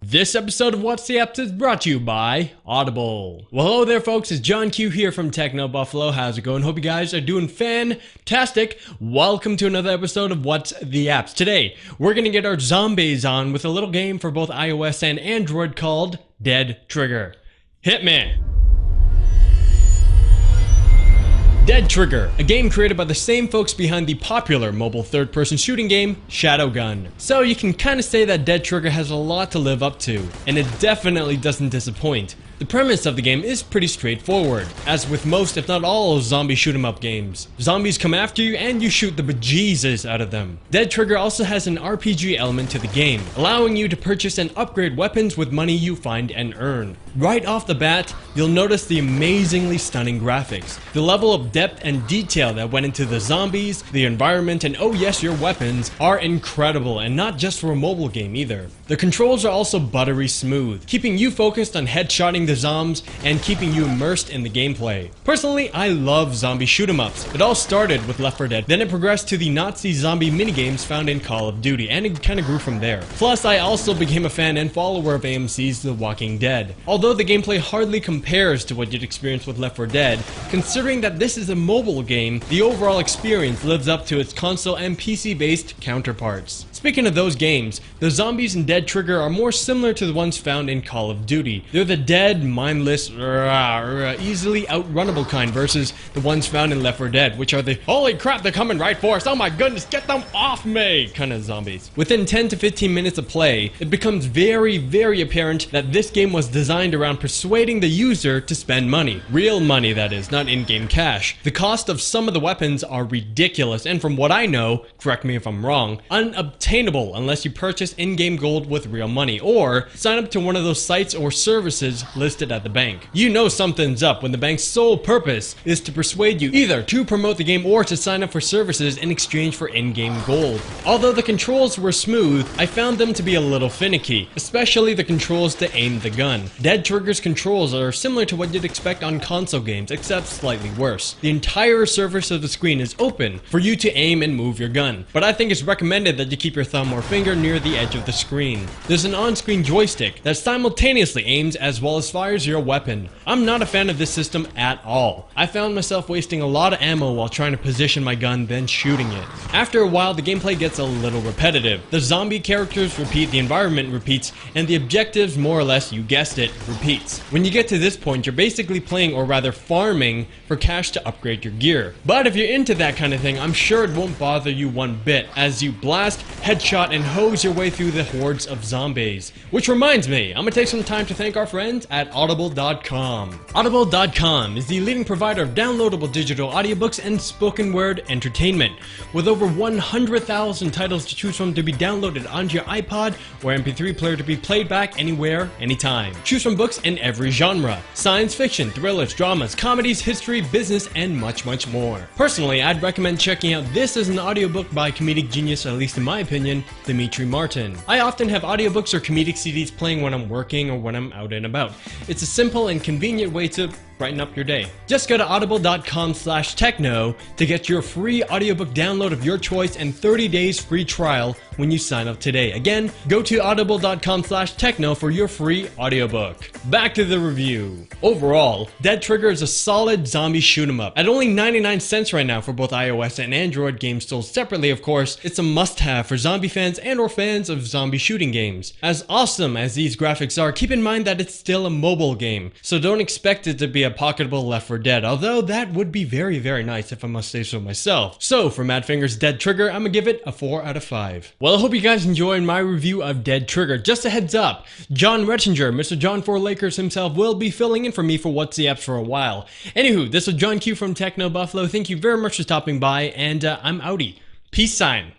This episode of What's the Apps is brought to you by Audible. Well, hello there folks, it's John Q here from Techno Buffalo. How's it going? Hope you guys are doing fantastic. Welcome to another episode of What's the Apps. Today, we're gonna get our zombies on with a little game for both iOS and Android called Dead Trigger. Hit me! Dead Trigger, a game created by the same folks behind the popular mobile third-person shooting game, Shadowgun. So you can kinda say that Dead Trigger has a lot to live up to, and it definitely doesn't disappoint. The premise of the game is pretty straightforward, as with most if not all zombie shoot-'em-up games. Zombies come after you and you shoot the bejesus out of them. Dead Trigger also has an RPG element to the game, allowing you to purchase and upgrade weapons with money you find and earn. Right off the bat, you'll notice the amazingly stunning graphics, the level of depth and detail that went into the zombies, the environment, and oh yes, your weapons are incredible, and not just for a mobile game either. The controls are also buttery smooth, keeping you focused on headshotting the zombies and keeping you immersed in the gameplay. Personally, I love zombie shoot-'em-ups. It all started with Left 4 Dead, then it progressed to the Nazi zombie minigames found in Call of Duty, and it kinda grew from there. Plus, I also became a fan and follower of AMC's The Walking Dead. Although the gameplay hardly compares to what you'd experience with Left 4 Dead, considering that this is a mobile game, the overall experience lives up to its console and PC-based counterparts. Speaking of those games, the zombies in Dead Trigger are more similar to the ones found in Call of Duty. They're the dead, mindless, easily outrunnable kind versus the ones found in Left 4 Dead, which are the holy crap, they're coming right for us, oh my goodness, get them off me kind of zombies. Within 10 to 15 minutes of play, it becomes very apparent that this game was designed around persuading the user to spend money. Real money, that is, not in-game cash. The cost of some of the weapons are ridiculous, and from what I know, correct me if I'm wrong, unobtainable unless you purchase in-game gold with real money, or sign up to one of those sites or services listed at the bank. You know something's up when the bank's sole purpose is to persuade you either to promote the game or to sign up for services in exchange for in-game gold. Although the controls were smooth, I found them to be a little finicky, especially the controls to aim the gun. Dead Trigger's controls are similar to what you'd expect on console games, except slightly worse. The entire surface of the screen is open for you to aim and move your gun, but I think it's recommended that you keep your thumb or finger near the edge of the screen. There's an on-screen joystick that simultaneously aims as well as fires your weapon. I'm not a fan of this system at all. I found myself wasting a lot of ammo while trying to position my gun, then shooting it. After a while, the gameplay gets a little repetitive. The zombie characters repeat, the environment repeats, and the objectives, more or less, you guessed it, repeats. When you get to this point, you're basically playing, or rather farming, for cash to upgrade your gear. But if you're into that kind of thing, I'm sure it won't bother you one bit, as you blast, headshot, and hose your way through the hordes of zombies. Which reminds me, I'm gonna take some time to thank our friends at Audible.com. Audible.com is the leading provider of downloadable digital audiobooks and spoken word entertainment. With over 100,000 titles to choose from to be downloaded onto your iPod or MP3 player to be played back anywhere, anytime. Choose from books in every genre: science fiction, thrillers, dramas, comedies, history, business, and much more. Personally, I'd recommend checking out this as an audiobook by comedic genius, at least in my opinion, Demetri Martin. I often have audiobooks or comedic CDs playing when I'm working or when I'm out and about. It's a simple and convenient way to brighten up your day. Just go to audible.com/techno to get your free audiobook download of your choice and 30 days free trial when you sign up today. Again, go to audible.com/techno for your free audiobook. Back to the review. Overall, Dead Trigger is a solid zombie shoot-'em-up. At only 99 cents right now for both iOS and Android games sold separately, of course, it's a must-have for zombie fans and or fans of zombie shooting games. As awesome as these graphics are, keep in mind that it's still a mobile game, so don't expect it to be a pocketable Left 4 Dead, although that would be very nice if I must say so myself. So for Mad Finger's Dead Trigger, I'm gonna give it a 4 out of 5. Well, I hope you guys enjoyed my review of Dead Trigger. Just a heads up, John Rettinger, Mr. John 4 Lakers himself, will be filling in for me for What's the Apps for a while. Anywho, this is John Q from Techno Buffalo. Thank you very much for stopping by, and I'm outie. Peace sign.